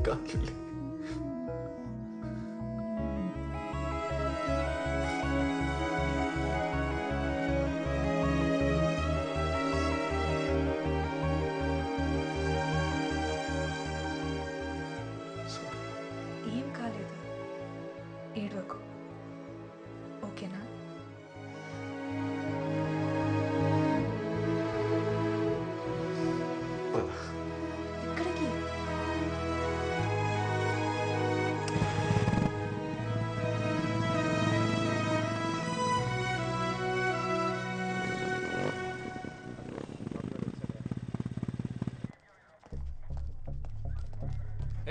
కాదు. ఏం కాలేదు, ఏడవకు, ఓకేనా? ఎక్కడికి?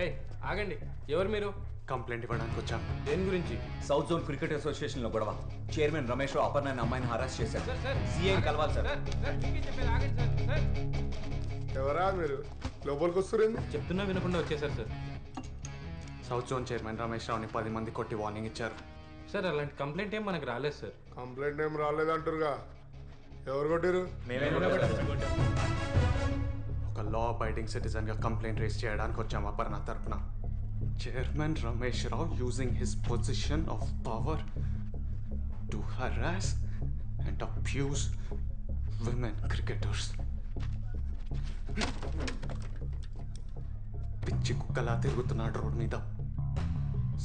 ఏయ్ ఆగండి, ఎవరు మీరు? కంప్లైంట్ ఇవ్వడానికి వచ్చాం. దేని గురించి? సౌత్ జోన్ క్రికెట్ అసోసియేషన్ లో గొడవ. చైర్మన్ రమేష్ రావు అపర్ణ అనే అమ్మాయిని హరాస్ చేశారు. సీఐని కలవాలి సార్. ఎవరా మీరు? లోపలికి వస్తురేంది? చెప్తున్నా వినకుండా వచ్చేసారు sir. South zone chairman Ramesh రావుని 10 మంది కొట్టి వార్నింగ్ ఇచ్చారు. సార్ అలాంటి కంప్లైంట్ ఏం మనకు రాలేదు సార్. కంప్లైంట్ ఏం రాలేదంటారుగా, ఎవరు కొట్టిరు? ఒక లా అబైడింగ్ సిటిజన్ గా కంప్లైంట్ రేస్ చేయడానికి వచ్చాం అపర్ణ తరపున. Chairman Ramesh Rao using his position of power to harass and abuse women cricketers. పిచ్చి కుక్కలా తిరుగుతున్నాడు రోడ్ మీద.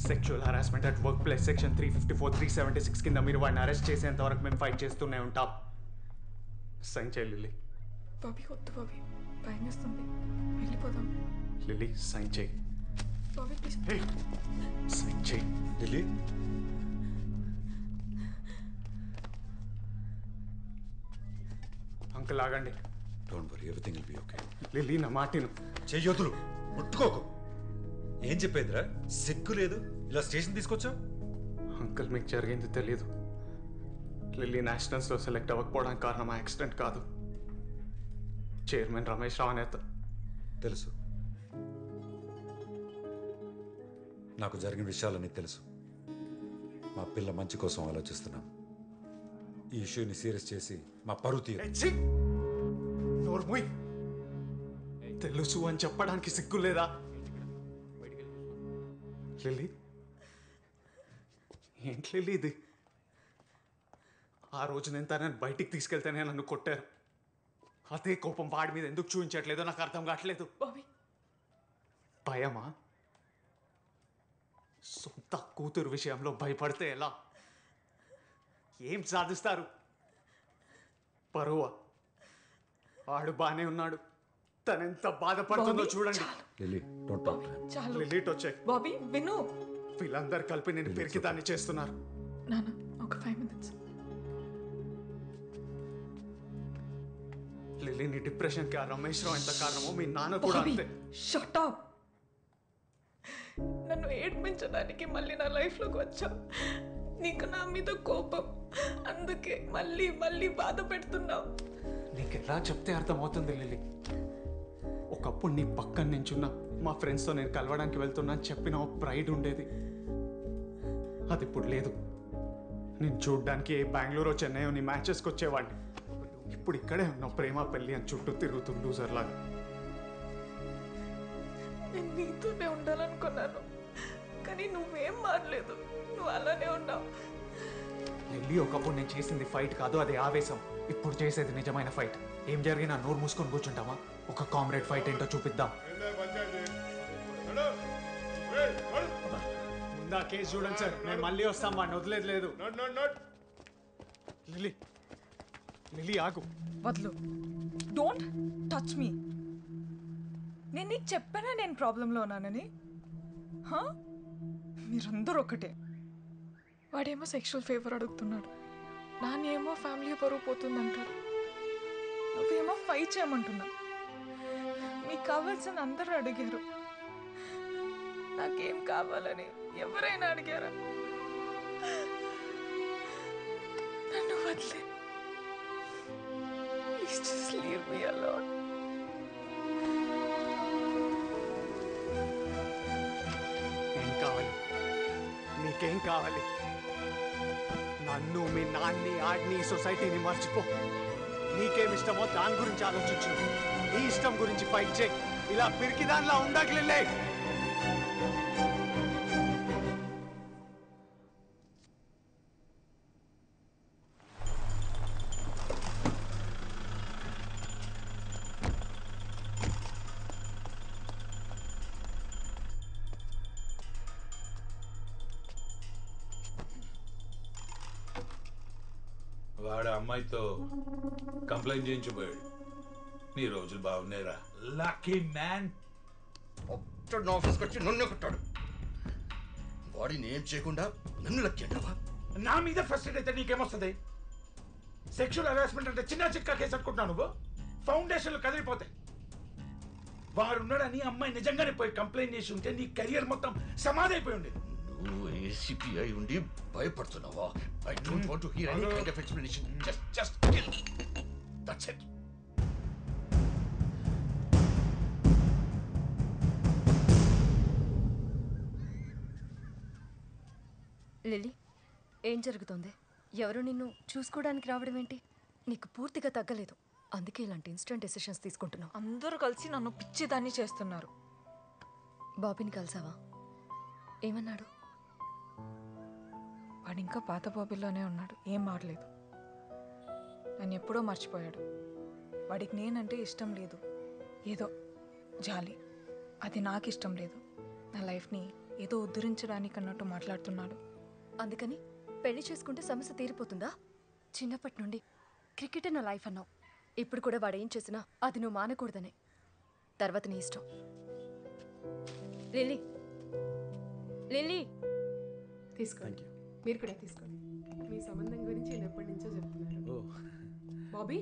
Sexual harassment at work place section 354, 376 కింద మీరు వాడిని అరెస్ట్ చేసేంత వరకు మేము ఫైట్ చేస్తూనే ఉంటాం. సైన్ చేయి లిల్లీ. బాబీ వద్దు బాబీ, భయం వేస్తుంది, వెళ్ళిపోదాం. లిల్లీ సైన్ చేయి. బాబీ ప్లీజ్. సైన్ చేయి లిల్లీ. అంకుల్ ఆగండి. Don't worry, everything will be okay. Lily నా మాటిను. చెయ్యొద్దులు, ముట్టుకోకు. ఏం చెప్పేదిరా? సిగ్గు లేదు, ఇలా స్టేషన్ తీసుకొచ్చా? అంకుల్ మీకు జరిగింది తెలీదు. లిల్లీ నేషనల్స్లో సెలెక్ట్ అవ్వకపోవడానికి కారణం ఆ యాక్సిడెంట్ కాదు, చైర్మన్ రమేష్ రావు నేత. తెలుసు, నాకు జరిగిన విషయాలన్నీ తెలుసు. మా పిల్ల మంచి కోసం ఆలోచిస్తున్నాం. ఈ ఇష్యూని సీరియస్ చేసి మా పరువు తీరు. తెలుసు అని చెప్పడానికి సిగ్గు లేదా? లిల్లీ, ఏంటి లిల్లీ ఇది? ఆ రోజు నేను తనని బయటికి తీసుకెళ్తేనే నన్ను కొట్టారు. అదే కోపం వాడి మీద ఎందుకు చూపించట్లేదో నాకు అర్థం కావట్లేదు. భయమా? సొంత కూతురు విషయంలో భయపడితే ఎలా? ఏం సాధిస్తారు? పరువా? వాడు బానే ఉన్నాడు, తనెంత బాధపడుతుందో చూడండి. లిల్లీ వచ్చాయి. బాబీ విను, వీళ్ళందరూ కలిపి నేను పెరిగి దాన్ని చేస్తున్నారు. నాన్న ఒక 5 minutes. లిల్లీని డిప్రెషన్ కి ఆ రమేష్ రావు ఎంత కారణమో మీ నాన్న కూడా అంతే. Shut up. నన్ను ఏడ్పించడానికి మళ్ళీ నా లైఫ్లోకి వచ్చావు. నీకు నా మీద కోపం, అందుకే మళ్ళీ మళ్ళీ బాధ పెడుతున్నావు. నీకు ఎలా చెప్తే అర్థమవుతుంది లిల్లీ? ఒకప్పుడు నీ పక్కన నించున్నా, మా ఫ్రెండ్స్తో నేను కలవడానికి వెళ్తున్నా అని చెప్పిన ఒక ప్రైడ్ ఉండేది. అది ఇప్పుడు లేదు. నేను చూడ్డానికి బెంగళూరు చెన్నై నీ మ్యాచెస్కి వచ్చేవాడిని. ఇప్పుడు ఇక్కడే ఉన్నావు ప్రేమ పెళ్ళి అని చుట్టూ తిరుగుతూ లూజర్లాగా. నేను నీతోనే ఉండాలనుకున్నాను, కానీ నువ్వేం మారలేదు, నువ్వు అలానే ఉన్నావు. లిల్లీ, ఒకప్పుడు నేను చేసింది ఫైట్ కాదు, అది ఆవేశం. ఇప్పుడు చేసేది నిజమైన ఫైట్. ఏం జరిగినా నోరు మూసుకొని కూర్చుంటామా? ఒక కామ్రేడ్ ఫైట్ ఏంటో చూపిద్దాం. ముందా కేసు చూడండి సార్, మేము మళ్ళీ వస్తాం, వాడిని వదిలేదు లేదు. లిల్లీ, లిల్లీ ఆగు. వద్దు, డోంట్ టచ్ మీ. నేను నీకు చెప్పానా నేను ప్రాబ్లంలో ఉన్నానని? మీరందరూ ఒకటే. వాడేమో సెక్షువల్ ఫేవర్ అడుగుతున్నాడు, నాన్నేమో ఫ్యామిలీ పరువు పోతుందంటారు, నువ్వేమో ఫైట్ చేయమంటున్నా. మీకు కావాల్సిన అందరూ అడిగారు, నాకేం కావాలని ఎవరైనా అడిగారా? నన్ను వదిలే. Please just leave me alone. ఏం కావాలి? నీకేం కావాలి? నన్ను, మీ నాన్ని, ఆడిని, సొసైటీని మర్చిపో. నీకేం ఇష్టమో దాని గురించి ఆలోచించు. నీ ఇష్టం గురించి ఫైట్ చేయి. ఇలా పిరికి దానిలా ఉండగలే. వాడు అమ్మాయితో కంప్లైంట్ చేయించబోయాడు. నీ రోజులు బాగున్నాయిరా. Lucky man. ఆఫీస్కి వచ్చి నన్ను కొట్టాడు. వాడిని ఏం చేయకుండా నన్ను లక్కీ అంటావా? నా మీద ఫ్రస్ట్రేట్ అయితే నీకేమొస్తుంది? సెక్షువల్ హెరాస్మెంట్ అంటే చిన్న చిక్క కేసు అనుకుంటున్నావు నువ్వు? ఫౌండేషన్లు కదిలిపోతాయి. వాడున్నాడని అమ్మాయి నిజంగానే పోయి కంప్లైంట్ చేసి ఉంటే నీ కెరియర్ మొత్తం సమాధి అయిపోయి ఉండేది. నువ్వు ఏసీపీ అయి ఉండి భయపడుతున్నావా? I don't want to hear any kind of explanation. Just kill. That's it. Lily, ఏం జరుగుతోంది? ఎవరు నిన్ను చూసుకోవడానికి రావడం ఏంటి? నీకు పూర్తిగా తగ్గలేదు, అందుకే ఇలాంటి ఇన్స్టెంట్ డెసిషన్స్ తీసుకుంటున్నావు. అందరూ కలిసి నన్ను పిచ్చిదాన్ని చేస్తున్నారు. బాబీని కలిసావా? ఏమన్నాడు? వాడు ఇంకా పాత బాబీలోనే ఉన్నాడు, ఏం మారలేదు. నన్ను ఎప్పుడో మర్చిపోయాడు. వాడికి నేనంటే ఇష్టం లేదు, ఏదో జాలి. అది నాకు ఇష్టం లేదు. నా లైఫ్ని ఏదో ఉద్ధరించడానికి అన్నట్టు మాట్లాడుతున్నాడు. అందుకని పెళ్లి చేసుకుంటే సమస్య తీరిపోతుందా? చిన్నప్పటి నుండి క్రికెటే నా లైఫ్ అన్నావు. ఇప్పుడు కూడా వాడు ఏం చేసినా అది నువ్వు మానకూడదనే. తర్వాత నీ ఇష్టం. లిల్లీ, లిల్లీ, తీసుకోండి. మీరు కూడా తీసుకోండి. మీ సంబంధం గురించి నేను ఎప్పటి నుంచో చెప్తున్నారు. బాబీ,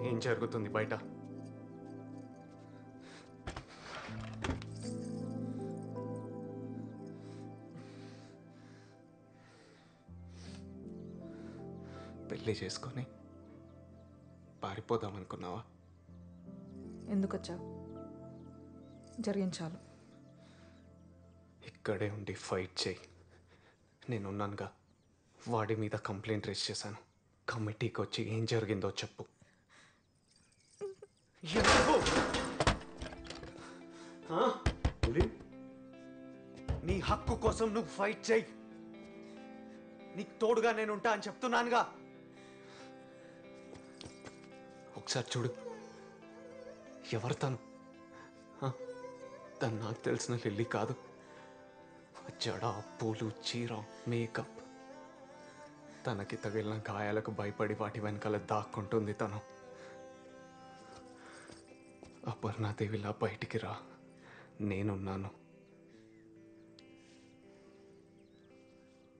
ఏం జరుగుతుంది బయట? పెళ్లి చేసుకొని పారిపోదామనుకున్నావా? ఎందుకు వచ్చావు? జరిగించాలి. ఇక్కడే ఉండి ఫైట్ చేయి. నేనున్నానుగా. వాడి మీద కంప్లైంట్ రేస్ చేశాను. కమిటీకి వచ్చి ఏం జరిగిందో చెప్పు. నీ హక్కు కోసం నువ్వు ఫైట్ చేయి. నీకు తోడుగా నేనుంటా అని చెప్తున్నానుగా. ఒకసారి చూడు, ఎవరు తను? తను నాకు తెలిసిన లిల్లీ కాదు. జడ, పూలు, చీర, మేకప్. తనకి తగిలిన గాయాలకు భయపడి వాటి వెనకాల దాక్కుంటుంది తను. అపర్ణాదేవిలా బయటికి రా, నేనున్నాను.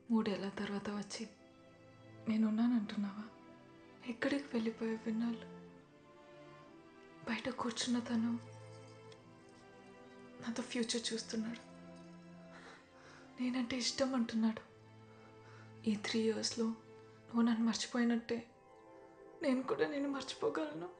3 ఏళ్ల తర్వాత వచ్చి నేనున్నానంటున్నావా? ఎక్కడికి వెళ్ళిపోయే విన్నాళ్ళు? బయట కూర్చున్న తను నాతో ఫ్యూచర్ చూస్తున్నాడు. నేనంటే ఇష్టం అంటున్నాడు. ఈ 3 ఇయర్స్లో నువ్వు నన్ను మర్చిపోయినట్టే నేను కూడా నేను మర్చిపోగలను.